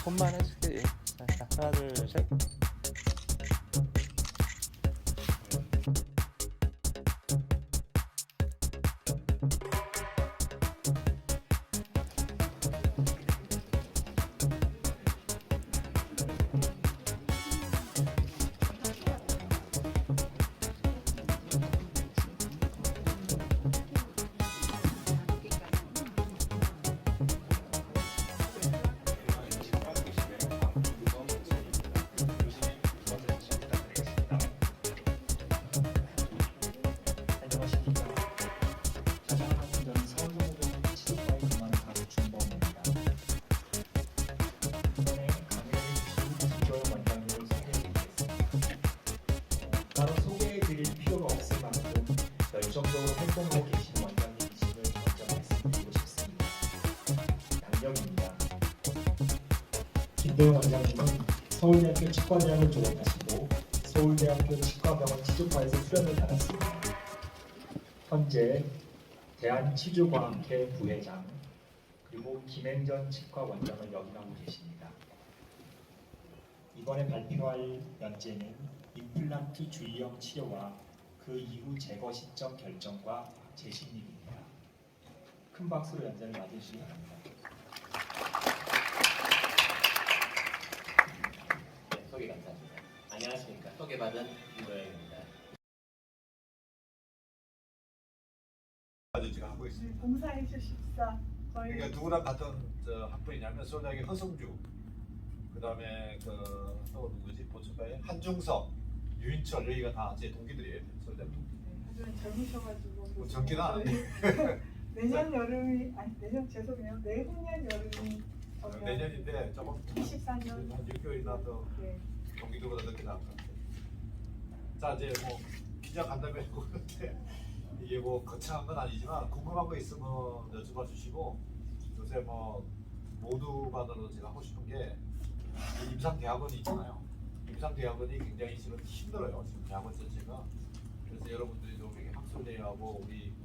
손만 해줄게. 자, 하나, 둘, 셋. 따로 소개해드릴 필요가 없을 만큼 열정적으로 활동하고 계신 원장님이심을 먼저 말씀드리고 싶습니다. 양력입니다. 김도영 원장님은 서울대학교 치과대학을 졸업하시고 서울대학교 치과병원 치주과에서 수련을 받았습니다. 현재 대한치주과학회 부회장 그리고 김행전 치과원장을 역임하고 계십니다. 이번에 발표할 연재는 임플란트 주의형 치료와 그 이후 제거 시점 결정과 재심립입니다. 큰 박수로 연재를 맞으시기 바랍니다. 네, 소개 감사합니다. 안녕하십니까. 소개받은 김도영입니다. 제가 하고 있습니다. 봉사해주 십사 저희 그러니까 누구랑 같은 학부이냐면 서울대학의 허성주, 그다음에 또 누구지 보천가의 한중석, 유인철 여기가 다 제 동기들이에요. 서울대학 동기. 하지만 젊으셔가지고 뭐 젊긴 하는데 내년 여름이 내년 죄송해요 내후년 여름이 내년인데 조금 24년 한 6개월이나 더 네. 동기들보다 늦게 나올 것 같아요. 자 이제 뭐 기자 간담회 하고 그런데 이게 뭐 거창한 건 아니지만 궁금한 거 있으면 여쭤봐 주시고, 요새 뭐 모두만으로 제가 하고 싶은 게 임상대학원이 있잖아요. 임상대학원이 굉장히 지금 힘들어요. 지금 대학원 자체가. 그래서 여러분들이 좀 이렇게 학술대회하고 우리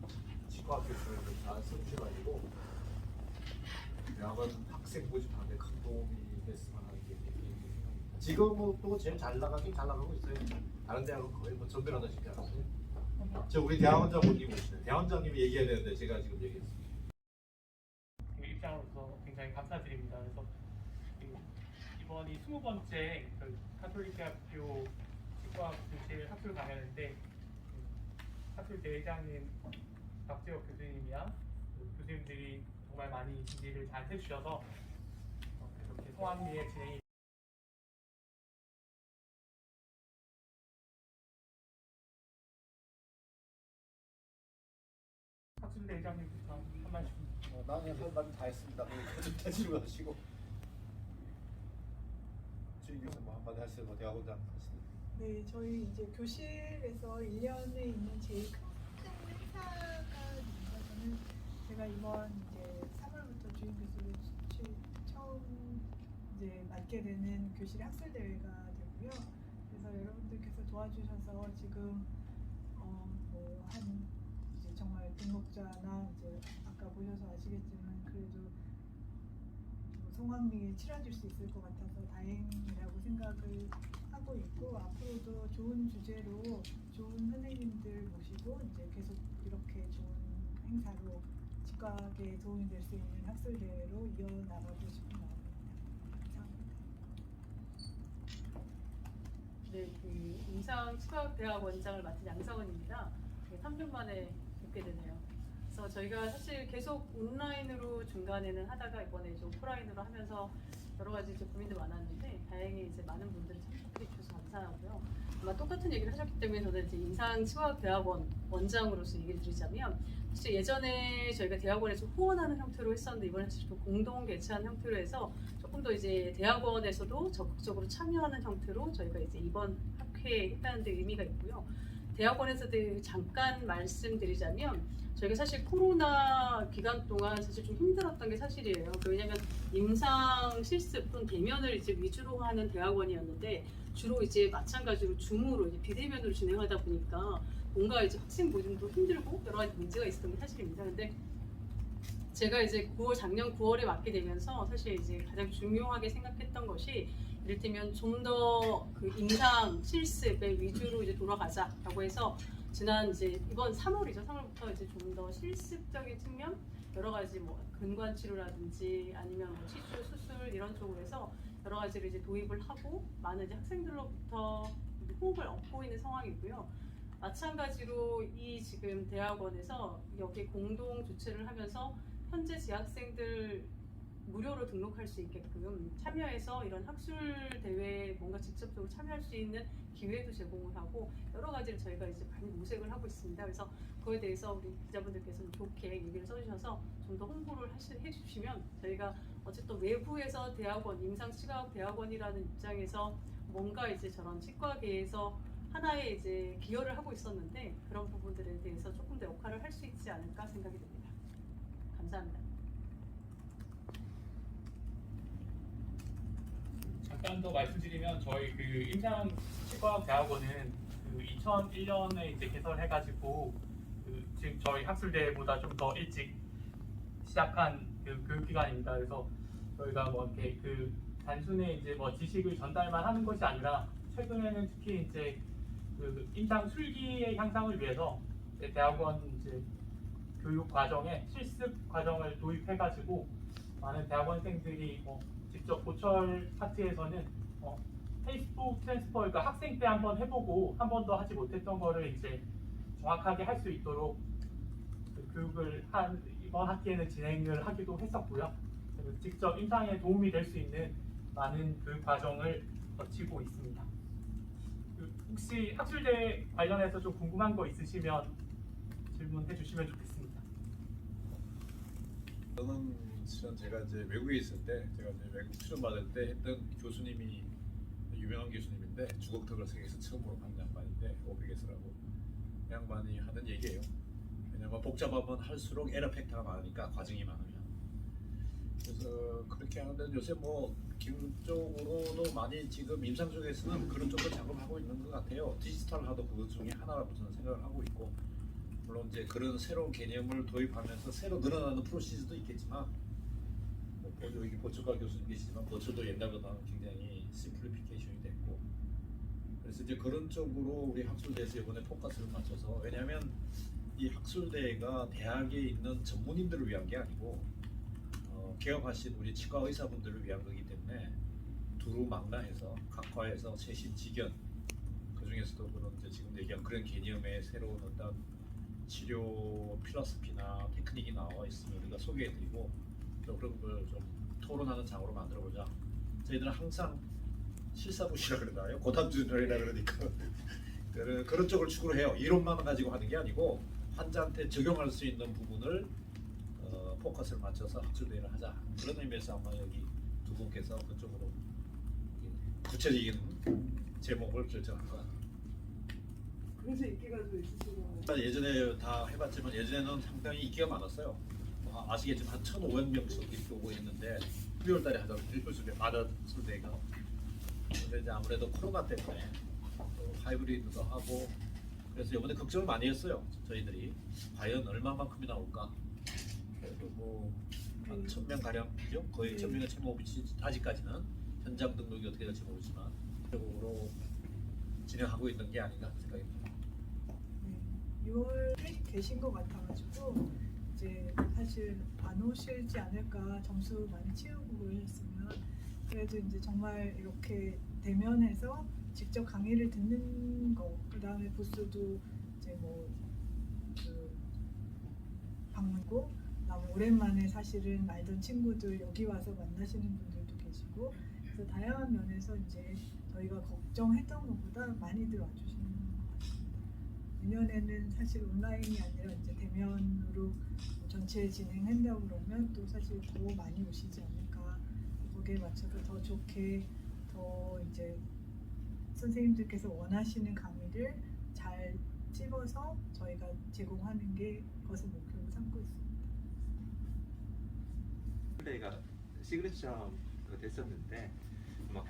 치과학교 쪽에서 잘 써주셔가지고 대학원 학생 모집하는데 큰 도움이 됐으면 하는 게 생각입니다. 지금은 또 제일 잘 나가고 있어요. 다른 대학은 거의 뭐 전별하다시피 하거든요. 저 우리 대학원장님 모시네. 대학원장님이 얘기해야 되는데 제가 지금 얘기했습니다. 그 입장으로서 굉장히 감사드립니다. 그래서 이번이 20번째 가톨릭대학교 치과학 교실 학술 강연인데 학술 대회장님 박재혁 교수님이랑 교수님들이 정말 많이 준비를 잘 해주셔서 이렇게 성황리에 진행이 학술 대회장님부터 한 말씀. 나는 할 말은 다 했습니다. 좀 대지로 하시고 주인 교수 뭐 한마디 하시죠. 뭐 대학원장 하시죠. 네 저희 이제 교실에서 1년에 있는 제일 큰 행사가 저는 제가 이번 이제 3월부터 주임 교수를 처음 이제 맡게 되는 교실 학술 대회가 되고요. 그래서 여러분들께서 도와주셔서 지금 뭐한 이제 정말 등록자나 이제 아까 보셔서 아시겠지만 그래도 성황리에 치러질 수 있을 것 같아서 다행이라고 생각을 하고 있고, 앞으로도 좋은 주제로 좋은 선생님들 모시고 이제 계속 이렇게 좋은 행사로 치과학에 도움이 될 수 있는 학술 대회로 이어나가고 싶은 마음입니다. 감사합니다. 네, 그 임상치과대학 원장을 맡은 양상원입니다. 3년 만에 뵙게 되네요. 그래서 저희가 사실 계속 온라인으로 중간에는 하다가 이번에 이제 오프라인으로 하면서 여러 가지 이제 고민도 많았는데 다행히 이제 많은 분들이 참석해 주셔서 감사하고요. 아마 똑같은 얘기를 하셨기 때문에 저는 이제 임상치과대학원 원장으로서 얘기를 드리자면, 사실 예전에 저희가 대학원에서 후원하는 형태로 했었는데 이번에 사실 좀 공동 개최하는 형태로 해서 조금 더 이제 대학원에서도 적극적으로 참여하는 형태로 저희가 이제 이번 학회에 했다는 데 의미가 있고요. 대학원에서도 잠깐 말씀드리자면 저희가 사실 코로나 기간 동안 사실 좀 힘들었던 게 사실이에요. 왜냐하면 임상 실습 또는 대면을 이제 위주로 하는 대학원이었는데 주로 이제 마찬가지로 줌으로 이제 비대면으로 진행하다 보니까 뭔가 이제 학생 모임도 힘들고 여러 가지 문제가 있었던 게 사실입니다. 근데 제가 이제 작년 9월에 맡게 되면서 사실 이제 가장 중요하게 생각했던 것이 이를테면 좀 더 그 임상 실습에 위주로 이제 돌아가자라고 해서 지난 이제 이번 3월이죠. 3월부터 이제 좀 더 실습적인 측면 여러 가지 뭐 근관 치료라든지 아니면 뭐 치주 수술 이런 쪽으로 해서 여러 가지를 이제 도입을 하고 많은 이제 학생들로부터 호응을 얻고 있는 상황이고요. 마찬가지로 이 지금 대학원에서 여기 공동 주최를 하면서 현재 재학생들 무료로 등록할 수 있게끔 참여해서 이런 학술 대회에 뭔가 직접적으로 참여할 수 있는 기회도 제공을 하고 여러 가지를 저희가 이제 많이 모색을 하고 있습니다. 그래서 그거에 대해서 우리 기자분들께서 좋게 얘기를 써주셔서 좀 더 홍보를 해주시면 저희가 어쨌든 외부에서 대학원, 임상치과학 대학원이라는 입장에서 뭔가 이제 저런 치과계에서 하나의 이제 기여를 하고 있었는데 그런 부분들에 대해서 조금 더 역할을 할 수 있지 않을까 생각이 듭니다. 감사합니다. 잠깐 더 말씀드리면 저희 그 임상치과학 대학원은 그 2001년에 이제 개설해가지고 그 지금 저희 학술대보다 좀 더 일찍 시작한 그 교육기관입니다. 그래서 저희가 뭐 이렇게 그 단순히 이제 뭐 지식을 전달만 하는 것이 아니라 최근에는 특히 이제 그 임상 술기의 향상을 위해서 이제 대학원 이제 교육 과정에 실습 과정을 도입해가지고 많은 대학원생들이 뭐 직접 보철 파트에서는 페이스북 트랜스퍼 그러니까 학생 때 한번 해보고 한 번도 하지 못했던 거를 이제 정확하게 할 수 있도록 그 교육을 이번 학기에는 진행을 하기도 했었고요. 그리고 직접 임상에 도움이 될 수 있는 많은 교육 과정을 거치고 있습니다. 혹시 학술대 관련해서 좀 궁금한 거 있으시면 질문해 주시면 좋겠습니다. 저는 실은 제가 이제 외국에 있을 때 제가 이제 외국 수련 받을 때 했던 교수님이 유명한 교수님인데 주걱턱을 세계에서 처음으로 한 양반인데 오비게스라고 양반이 하는 얘기예요. 왜냐면 복잡하면 할수록 에러 팩터가 많으니까 과정이 많으면 그래서 그렇게 하는데 요새 뭐 기술적으로도 많이 지금 임상 쪽에서는 그런 쪽으로 작업하고 있는 것 같아요. 디지털화도 그것 중에 하나라고 저는 생각을 하고 있고 물론 이제 그런 새로운 개념을 도입하면서 새로 늘어나는 프로시저도 있겠지만 뭐 여기 보초과 교수님 계시지만 보초도 옛날보다 굉장히 심플리피케이션이 됐고 그래서 이제 그런 쪽으로 우리 학술대에서 이번에 포커스를 맞춰서 왜냐하면 이 학술대가 대학에 있는 전문인들을 위한 게 아니고 개업하신 우리 치과 의사분들을 위한 거기 때문에 두루망라해서 각 과에서 최신 지견 그 중에서도 그런 이제 지금 얘기한 그런 개념의 새로운 어떤 치료 필러스피나 테크닉이 나와 있으면 우리가 소개해드리고 또 그런 걸 좀 토론하는 장으로 만들어보자. 저희들은 항상 실사부시라 그러나요? 고담준열이라 그러니까 그런 쪽을 추구를 해요. 이론만 가지고 하는 게 아니고 환자한테 적용할 수 있는 부분을 포커스를 맞춰서 학술대회를 하자. 그런 의미에서 아마 여기 두 분께서 그쪽으로 구체적인 제목을 결정한 것 같아요. 그래서 인기가 좀 있으시고 예전에 다 해봤지만 예전에는 상당히 인기가 많았어요. 아시겠지만 한 1,500명씩 이렇게 오고 했는데 9월달에 하자면 1%에 받았을때가 근데 이제 아무래도 코로나 때문에 또 하이브리드도 하고 그래서 이번에 걱정을 많이 했어요. 저희들이 과연 얼마만큼이 나올까? 그래도 뭐한 1,000명 가량이죠. 거의 1,000명의 채모비치 아직까지는 현장 등록이 어떻게 될지 모르지만 적으로 진행하고 있는 게 아닌가 생각이 듭니다. 6월에 계신 것 같아가지고 이제 사실 안 오실지 않을까 점수 많이 치우고 했으면 그래도 이제 정말 이렇게 대면해서 직접 강의를 듣는 거 그다음에 부스도 이제 그 방문고 그다음에 오랜만에 사실은 알던 친구들 여기 와서 만나시는 분들도 계시고 그래서 다양한 면에서 이제 저희가 걱정했던 것보다 많이들 와주시는 것 같습니다. 내년에는 사실 온라인이 아니라 이제 대면으로 전체 진행한다고 그러면 또 사실 더 많이 오시지 않을까. 거기에 맞춰서 더 좋게 더 이제 선생님들께서 원하시는 강의를 잘 찝어서 저희가 제공하는 게 그것을 목표로 삼고 있습니다. 플레이가 시그니처가 됐었는데 막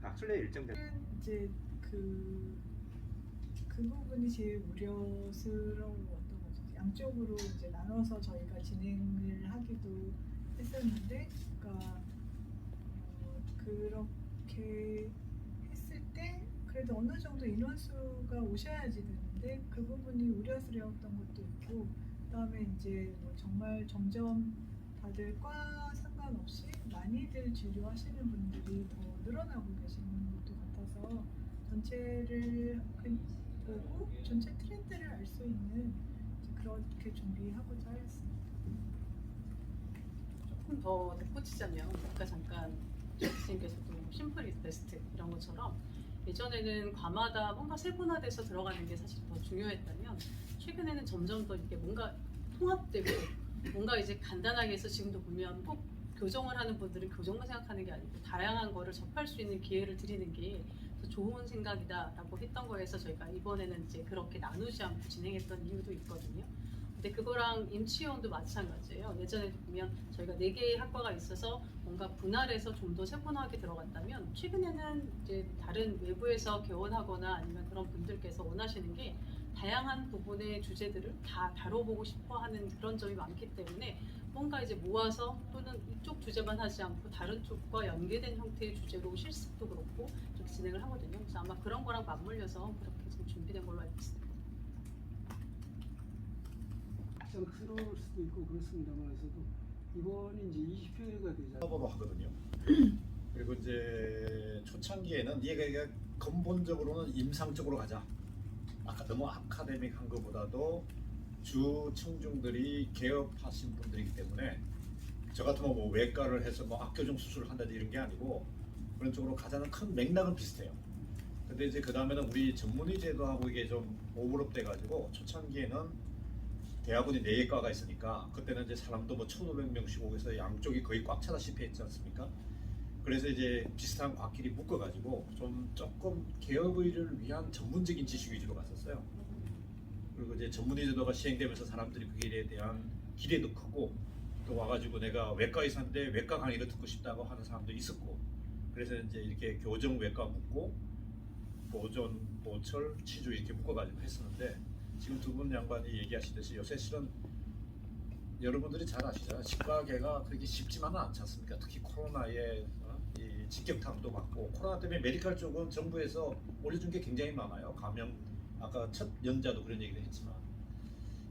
학술대 일정 때 이제 그 그 부분이 제일 우려스러웠던 거죠. 양쪽으로 이제 나눠서 저희가 진행을 하기도 했었는데, 그러니까 그렇게 했을 때 그래도 어느 정도 인원수가 오셔야지 되는데 그 부분이 우려스러웠던 것도 있고, 그다음에 이제 뭐 정말 점점 다들 과 상관없이 많이들 진료하시는 분들이 더 늘어나고 계시는 것도 같아서 전체를 보고 전체 트렌드를 알 수 있는 이제 그렇게 준비하고자 했습니다. 조금 더 덧붙이자면 아까 잠깐 교수님께서도 심플 이즈 베스트 이런 것처럼 예전에는 과마다 뭔가 세분화돼서 들어가는 게 사실 더 중요했다면 최근에는 점점 더 이게 뭔가 통합되고 뭔가 이제 간단하게 해서 지금도 보면 꼭 교정을 하는 분들은 교정만 생각하는 게 아니고 다양한 거를 접할 수 있는 기회를 드리는 게 더 좋은 생각이다라고 했던 거에서 저희가 이번에는 이제 그렇게 나누지 않고 진행했던 이유도 있거든요. 근데 그거랑 임치원도 마찬가지예요. 예전에도 보면 저희가 4개의 학과가 있어서 뭔가 분할해서 좀 더 세분화하게 들어갔다면 최근에는 이제 다른 외부에서 개원하거나 아니면 그런 분들께서 원하시는 게 다양한 부분의 주제들을 다 다뤄보고 싶어 하는 그런 점이 많기 때문에 뭔가 이제 모아서 또는 이쪽 주제만 하지 않고 다른 쪽과 연계된 형태의 주제로 실습도 그렇고 이렇게 진행을 하거든요. 그래서 아마 그런 거랑 맞물려서 그렇게 지금 준비된 걸로 알고 있습니다. 부담스러울 수도 있고 그렇습니다만서도 이번이 이제 20회가 되잖아요. 사업으로 하거든요. 그리고 이제 초창기에는 얘가 근본적으로는 임상적으로 가자. 아까 너무 아카데믹한 것보다도 주 청중들이 개업하신 분들이기 때문에 저 같으면 뭐 외과를 해서 뭐 악교정 수술을 한다든지 이런 게 아니고 그런 쪽으로 가자는 큰 맥락은 비슷해요. 근데 이제 그 다음에는 우리 전문의 제도하고 이게 좀 오버랩돼 가지고 초창기에는 대학원이 4개과가 있으니까 그때는 이제 사람도 뭐 1,500명씩 오고 해서 양쪽이 거의 꽉 차다시피 했지 않습니까? 그래서 이제 비슷한 과끼리 묶어가지고 좀 조금 개업의를 위한 전문적인 지식 위주로 갔었어요. 그리고 이제 전문의 제도가 시행되면서 사람들이 그 일에 대한 기대도 크고 또 와가지고 내가 외과 의사인데 외과 강의를 듣고 싶다고 하는 사람도 있었고 그래서 이제 이렇게 교정 외과 묶고 보존, 보철, 치주 이렇게 묶어가지고 했었는데 지금 두 분 양반이 얘기하시듯이 요새 실은 여러분들이 잘 아시잖아요. 치과계가 그렇게 쉽지만은 않지 않습니까? 특히 코로나에 이 직격탄도 맞고 코로나 때문에 메디컬 쪽은 정부에서 올려준 게 굉장히 많아요. 감염 아까 첫 연자도 그런 얘기를 했지만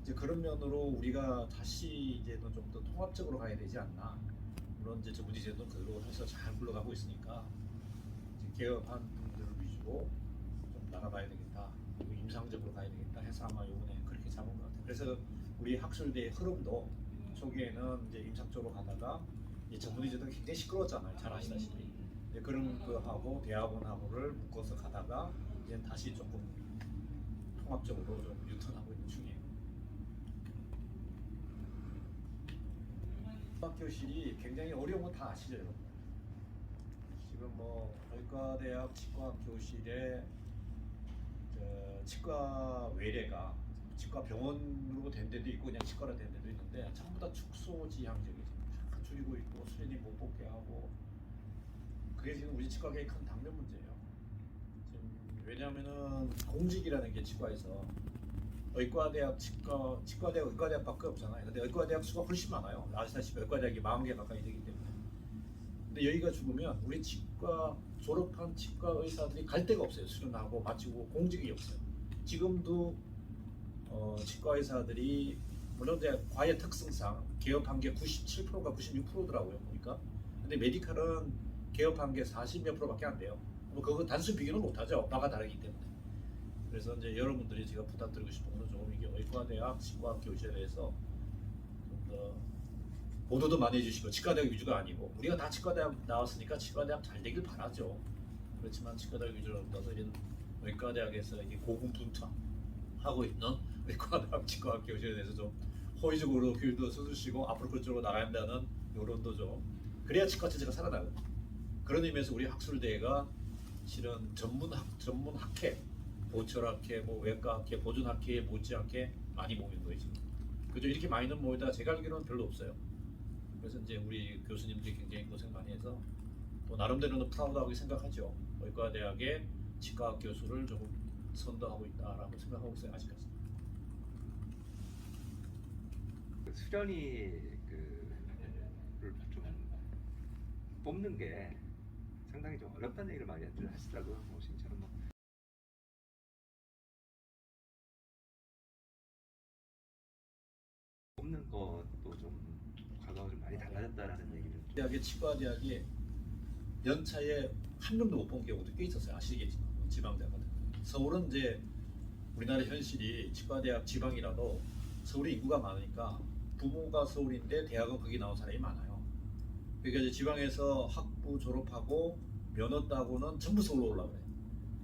이제 그런 면으로 우리가 다시 이제는 좀 더 통합적으로 가야 되지 않나. 물론 이제 전문의 제도는 그대로 해서 잘 굴러가고 있으니까 이제 개업한 분들 위주로 좀 나가봐야 되겠다. 그리고 임상적으로 가야 되겠다 해서 아마 이번에 그렇게 잡은 것 같아요. 그래서 우리 학술대의 흐름도 초기에는 이제 임상적으로 가다가 이 전문의 제도가 굉장히 시끄러웠잖아요. 잘 아시다시피. 그런 거하고 대학원하고를 묶어서 가다가 이제 다시 조금 통합적으로 좀 유턴하고 있는 중이에요. 치과교실이 굉장히 어려운 건 다 아시죠, 여러분? 지금 뭐 의과대학 치과교실에 치과 외래가 치과 병원으로 된 데도 있고 그냥 치과로 된 데도 있는데 전부 다 축소지향적이죠. 다 줄이고 있고 수련이 못 뽑게 하고 그게 지금 우리 치과계의 큰 당면 문제예요. 지금 왜냐하면은 공직이라는 게 치과에서 의과대학 치과대학 의과대학밖에 없잖아요. 근데 의과대학 수가 훨씬 많아요. 아시다시피 의과대학이 40개 가까이 되기 때문에. 근데 여기가 죽으면 우리 치과 졸업한 치과 의사들이 갈 데가 없어요. 수련하고 마치고 공직이 없어요. 지금도 치과 의사들이 물론 이제 과의 특성상 개업한 게 97%가 96%더라고요. 보니까. 근데 메디칼은 개업한 게 40몇 %밖에 안 돼요. 뭐 그거 단순 비교는 못하죠. 과가 다르기 때문에. 그래서 이제 여러분들이 제가 부탁드리고 싶은 거는 조금 이게 의과대학, 치과교실에 대해서 좀 더 보도도 많이 해주시고 치과대학 위주가 아니고 우리가 다 치과대학 나왔으니까 치과대학 잘 되길 바라죠. 그렇지만 치과대학 위주로 떠서 이런 의과대학에서 이게 고군분투하고 있는 의과대학, 치과교실에 대해서 좀 호의적으로 교육도 써주시고 앞으로 그쪽으로 나가야 한다는 여론도 좀 그래야 치과 자체가 살아나거든요. 그런 의미에서 우리 학술대회가 실은 전문학회, 보철학회, 뭐 외과학회, 보존학회에 못지않게 많이 모이는 거예요 지금. 그죠? 이렇게 많이는 모이다 제가 알기로는 별로 없어요. 그래서 이제 우리 교수님들이 굉장히 고생 많이 해서 또 나름대로는 프라우드하게 생각하죠. 의과대학의 치과학 교수를 조금 선도하고 있다라고 생각하고 있어요 아직까지. 그 수련이 그를 좀 뽑는 게 상당히 좀 어렵다는 얘기를 많이들 하시더라고요. 뭐 진짜로 뭐 뽑는 것도 좀 과거와 좀 많이 달라졌다라는 얘기를 좀 대학의 치과대학이 연차에 한 명도 못 본 경우도 꽤 있었어요. 아시겠지만 지방대학 같은 경우. 서울은 이제 우리나라 현실이 치과대학 지방이라도 서울에 인구가 많으니까 부모가 서울인데 대학은 거기 나온 사람이 많아요. 그러니까 이제 지방에서 학부 졸업하고 면허 따고는 전부 서울로 올라가요.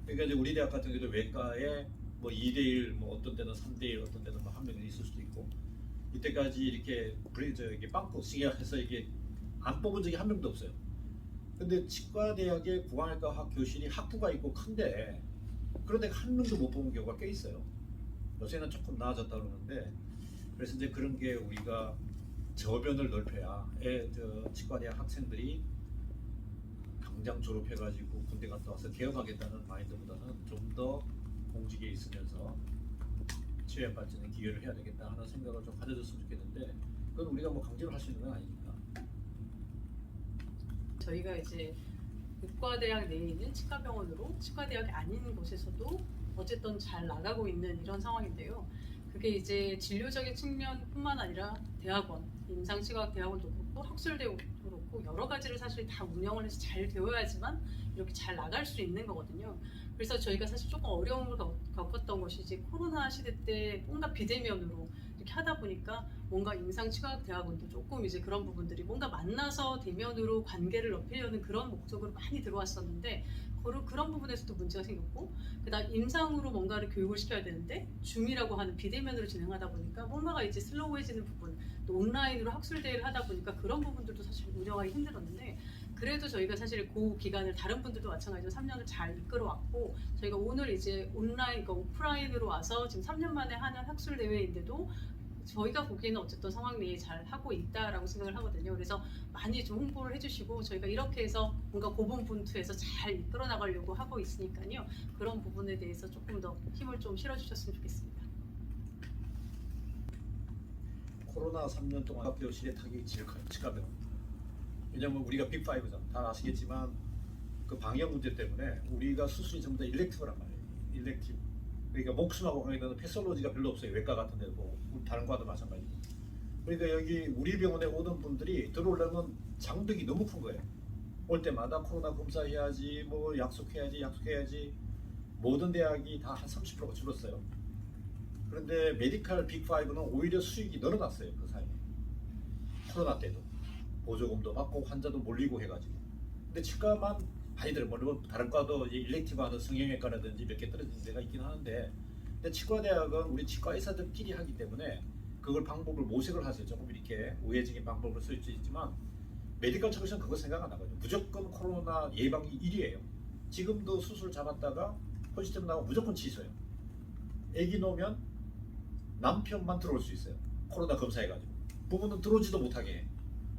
그러니까 이제 우리 대학 같은 경우도 외과에 뭐 2대1, 뭐 어떤 때는 3대1, 어떤 때는 뭐 한 명이 있을 수도 있고 이때까지 이렇게 이게 빵꾸 시계해서 이게 안 뽑은 적이 한 명도 없어요. 근데 치과대학의 구강외과 학 교실이 학부가 있고 큰데 그런데 한 명도 못 뽑은 경우가 꽤 있어요. 요새는 조금 나아졌다 그러는데 그래서 이제 그런 게 우리가 저변을 넓혀야 치과대학 학생들이 당장 졸업해가지고 군대 갔다 와서 개업하겠다는 마인드보다는 좀 더 공직에 있으면서 취업 발전에 기여를 해야 되겠다 하는 생각을 좀 가져줬으면 좋겠는데 그건 우리가 뭐 강제로 할 수 있는 건 아니니까. 저희가 이제 의과대학 내에 있는 치과병원으로 치과대학이 아닌 곳에서도 어쨌든 잘 나가고 있는 이런 상황인데요. 그게 이제 진료적인 측면뿐만 아니라 대학원, 임상치과대학원도 그렇고 학술대도 그렇고 여러 가지를 사실 다 운영을 해서 잘 되어야지만 이렇게 잘 나갈 수 있는 거거든요. 그래서 저희가 사실 조금 어려움을 겪었던 것이 이제 코로나 시대 때 뭔가 비대면으로 이렇게 하다 보니까 뭔가 임상치과대학원도 조금 이제 그런 부분들이 뭔가 만나서 대면으로 관계를 넓히려는 그런 목적으로 많이 들어왔었는데 그런 부분에서도 문제가 생겼고 그다음 임상으로 뭔가를 교육을 시켜야 되는데 줌이라고 하는 비대면으로 진행하다 보니까 뭔가가 이제 슬로우해지는 부분 또 온라인으로 학술대회를 하다 보니까 그런 부분들도 사실 운영하기 힘들었는데 그래도 저희가 사실 그 기간을 다른 분들도 마찬가지로 3년을 잘 이끌어왔고 저희가 오늘 이제 온라인, 그러니까 오프라인으로 와서 지금 3년 만에 하는 학술대회인데도 저희가 보기에는 어쨌든 상황 내에 잘 하고 있다라고 생각을 하거든요. 그래서 많이 좀 홍보를 해주시고 저희가 이렇게 해서 뭔가 고분분투해서 잘 이끌어 나가려고 하고 있으니까요. 그런 부분에 대해서 조금 더 힘을 좀 실어주셨으면 좋겠습니다. 코로나 3년 동안 학교실의 타격이 제일 커요. 치과병원. 왜냐면 우리가 빅5잖아. 다 아시겠지만 그 방역 문제 때문에 우리가 수술이 전부 다 일렉티브란 말이에요. 일렉티브. 그러니까 목숨하고 관계되는 패솔로지가 별로 없어요. 외과 같은 데도 뭐 다른 과도 마찬가지고. 그러니까 여기 우리 병원에 오던 분들이 들어오려면 장벽이 너무 큰 거예요. 올 때마다 코로나 검사해야지, 뭐 약속해야지. 모든 대학이 다 한 30%가 줄었어요. 그런데 메디컬 빅5는 오히려 수익이 늘어났어요. 그 사이에. 코로나 때도. 보조금도 받고 환자도 몰리고 해가지고. 근데 치과만 많이들 물론 다른 과도 일렉티브 하는 성형외과라든지 몇 개 떨어진 데가 있긴 하는데 근데 치과대학은 우리 치과 의사들끼리 하기 때문에 그걸 방법을 모색을 하세요. 조금 이렇게 우회적인 방법을 쓸 수 있지만 메디컬 측에서는 그거 생각 안 하거든요. 무조건 코로나 예방이 1위예요. 지금도 수술 잡았다가 포지티브 나오면 무조건 취소해요. 애기 놓으면 남편만 들어올 수 있어요. 코로나 검사해가지고 부부는 들어오지도 못하게 해.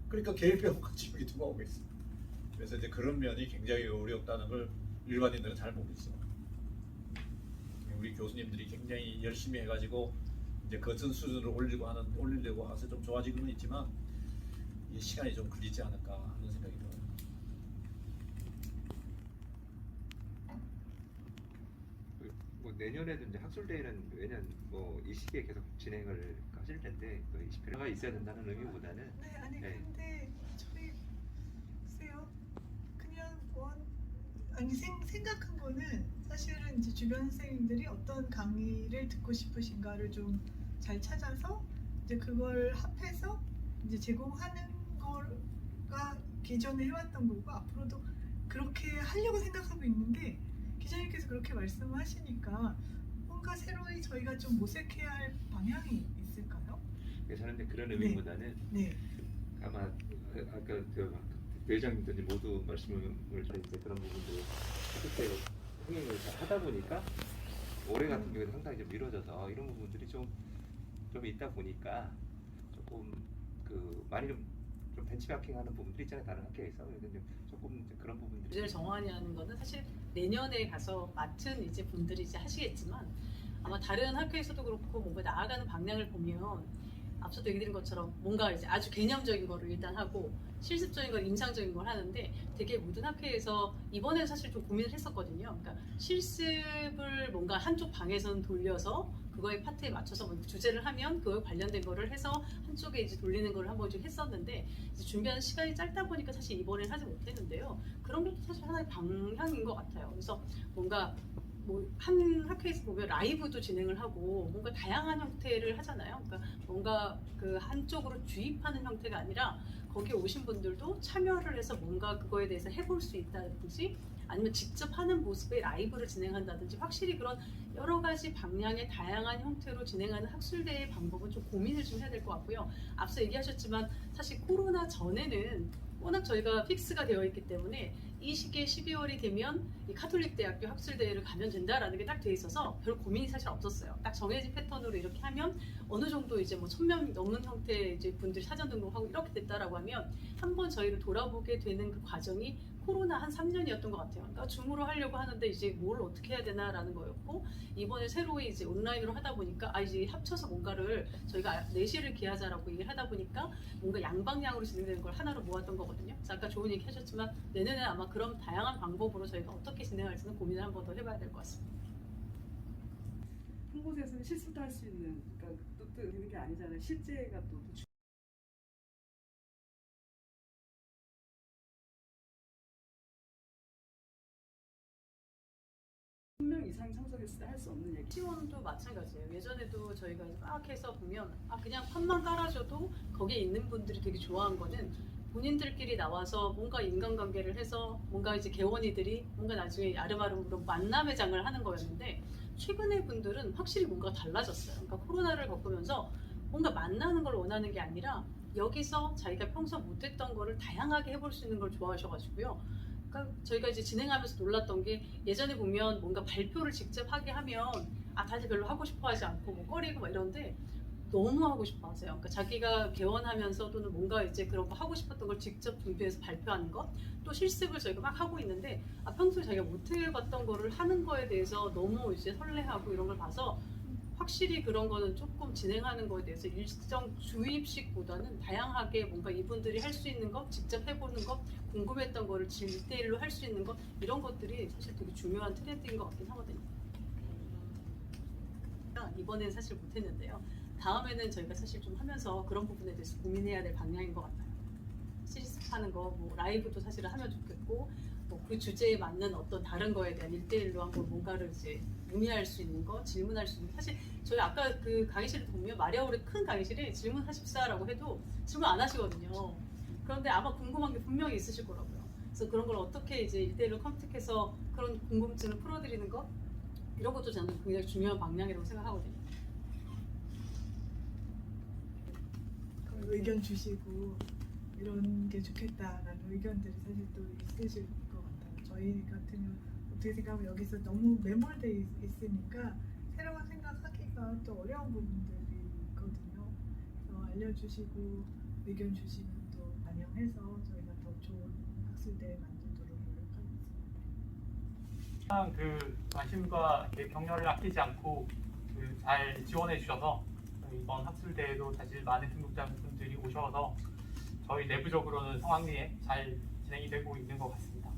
그러니까 개인병원 같이 여기 들어오고 있어요. 그래서 이제 그런 면이 굉장히 어렵다는 걸 일반인들은 잘 모르죠. 우리 교수님들이 굉장히 열심히 해가지고 이제 거친 수준을 올리려고 해서 좀 좋아지고는 있지만 이 시간이 좀 걸리지 않을까 하는 생각이 들어요. 뭐 내년에도 이제 학술대회는 매년 뭐 이 시기에 계속 진행을 하실 텐데 그 20회가 있어야 된다는 의미보다는 네, 아니 네. 근데 저희 글쎄요 그냥 생각한 거는 사실은 이제 주변 선생님들이 어떤 강의를 듣고 싶으신가를 좀 잘 찾아서 이제 그걸 합해서 이제 제공하는 거가 기존에 해왔던 거고 앞으로도 그렇게 하려고 생각하고 있는데 기자님께서 그렇게 말씀하시니까 뭔가 새로이 저희가 좀 모색해야 할 방향이 있을까요? 저는 이제 그런 의미보다는 네. 아마 아까 그 회장님들이 모두 말씀을 이제 그런 부분들 그때 흥행을 잘 하다 보니까 올해 같은 경우에는 상당히 좀 미뤄져서 이런 부분들이 좀 있다 보니까 조금 그 많이 좀 그런 벤치마킹하는 부분들이 있잖아요. 다른 학교에서. 그래서 이제 조금 이제 그런 부분들이 규제를 정하냐는 거는 사실 내년에 가서 맡은 이제 분들이 이제 하시겠지만 아마 다른 학교에서도 그렇고 뭔가 나아가는 방향을 보면 앞서도 얘기 드린 것처럼 뭔가 이제 아주 개념적인 거를 일단 하고 실습적인 걸 임상적인 걸 하는데 되게 모든 학회에서 이번에 사실 좀 고민을 했었거든요. 그러니까 실습을 뭔가 한쪽 방에서는 돌려서 그거의 파트에 맞춰서 뭐 주제를 하면 그거에 관련된 거를 해서 한쪽에 이제 돌리는 걸 한번 좀 했었는데 이제 준비하는 시간이 짧다 보니까 사실 이번에는 하지 못했는데요. 그런 것도 사실 하나의 방향인 것 같아요. 그래서 뭔가 뭐 한 학회에서 보면 라이브도 진행을 하고 뭔가 다양한 형태를 하잖아요. 그러니까 뭔가 그 한쪽으로 주입하는 형태가 아니라 거기에 오신 분들도 참여를 해서 뭔가 그거에 대해서 해볼 수 있다든지 아니면 직접 하는 모습의 라이브를 진행한다든지 확실히 그런 여러 가지 방향의 다양한 형태로 진행하는 학술대의 방법은 좀 고민을 좀 해야 될 것 같고요. 앞서 얘기하셨지만 사실 코로나 전에는 워낙 저희가 픽스가 되어 있기 때문에 이 시기에 12월이 되면 이 카톨릭 대학교 학술대회를 가면 된다라는 게 딱 돼 있어서 별 고민이 사실 없었어요. 딱 정해진 패턴으로 이렇게 하면 어느 정도 이제 뭐 1000명 넘는 형태의 이제 분들이 사전 등록하고 이렇게 됐다라고 하면 한번 저희를 돌아보게 되는 그 과정이 코로나 한 3년이었던 것 같아요. 그러니까 줌으로 하려고 하는데 이제 뭘 어떻게 해야 되나라는 거였고 이번에 새로이 이제 온라인으로 하다 보니까 이제 합쳐서 뭔가를 저희가 4시를 기하자라고 얘기를 하다 보니까 뭔가 양방향으로 진행되는 걸 하나로 모았던 거거든요. 그래서 아까 좋은 얘기 하셨지만 내년에 아마 그런 다양한 방법으로 저희가 어떻게 진행할지는 고민을 한 번 더 해봐야 될 것 같습니다. 한 곳에서는 실수도 할 수 있는 그러니까 또 되는 게 아니잖아요. 실제가 또 1명 이상 참석했을 때 할 수 없는 얘기. 시원도 마찬가지예요. 예전에도 저희가 막 해서 보면 그냥 판만 깔아줘도 거기에 있는 분들이 되게 좋아한 거는 본인들끼리 나와서 뭔가 인간관계를 해서 뭔가 이제 개원이들이 뭔가 나중에 아름아름으로 만남의 장을 하는 거였는데 최근의 분들은 확실히 뭔가 달라졌어요. 그러니까 코로나를 겪으면서 뭔가 만나는 걸 원하는 게 아니라 여기서 자기가 평소 못했던 거를 다양하게 해볼 수 있는 걸 좋아하셔가지고요. 그러니까 저희가 이제 진행하면서 놀랐던 게 예전에 보면 뭔가 발표를 직접 하게 하면 다들 별로 하고 싶어 하지 않고 뭐 꺼리고 막 이런데 너무 하고 싶어 하세요. 그러니까 자기가 개원하면서 또는 뭔가 이제 그런 거 하고 싶었던 걸 직접 준비해서 발표하는 것, 또 실습을 저희가 막 하고 있는데 평소에 자기가 못 해봤던 거를 하는 거에 대해서 너무 이제 설레하고 이런 걸 봐서 확실히 그런 거는 조금 진행하는 거에 대해서 일정 주입식보다는 다양하게 뭔가 이분들이 할 수 있는 것, 직접 해보는 것, 궁금했던 거를 1대1로 할 수 있는 것 이런 것들이 사실 되게 중요한 트렌드인 것 같긴 하거든요. 이번에는 사실 못했는데요. 다음에는 저희가 사실 좀 하면서 그런 부분에 대해서 고민해야 될 방향인 것 같아요. 실습하는 거, 뭐 라이브도 사실은 하면 좋겠고 뭐 그 주제에 맞는 어떤 다른 거에 대한 1대1로 한번 뭔가를 이제 문의할 수 있는 거, 질문할 수 있는 거. 사실 저희 아까 그 강의실을 보면 마리아홀의 큰 강의실에 질문하십사라고 해도 질문 안 하시거든요. 그런데 아마 궁금한 게 분명히 있으실 거라고요. 그래서 그런 걸 어떻게 이제 1대1로 컨택해서 그런 궁금증을 풀어드리는 것 이런 것도 저는 굉장히 중요한 방향이라고 생각하거든요. 의견 주시고 이런 게 좋겠다라는 의견들이 사실 또 있으실 것 같아요. 저희 같으면 어떻게 생각하면 여기서 너무 매몰돼 있으니까 새로운 생각하기가 또 어려운 부분들이 있거든요. 그래서 알려주시고 의견 주시면 또 반영해서 저희가 더 좋은 학술대 만들도록 노력하겠습니다. 항상 그 관심과 격려를 아끼지 않고 잘 지원해 주셔서 이번 학술대회도 사실 많은 등록자분들이 오셔서 저희 내부적으로는 성황리에 잘 진행이 되고 있는 것 같습니다.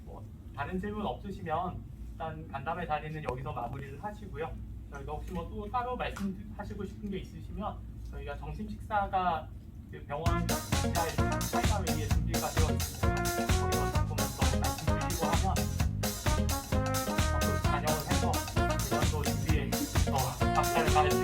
뭐 다른 질문 없으시면 일단 간담회 자리는 여기서 마무리를 하시고요. 저희가 혹시 뭐 또 따로 말씀하시고 싶은 게 있으시면 저희가 점심 식사가 그 병원 지하에 차가 회의에 준비가 되어 있습니다. 거기서 조금 더 말씀드리고 하면 앞으로 반영을 해서 이번도 준비에 더 박차를 가해서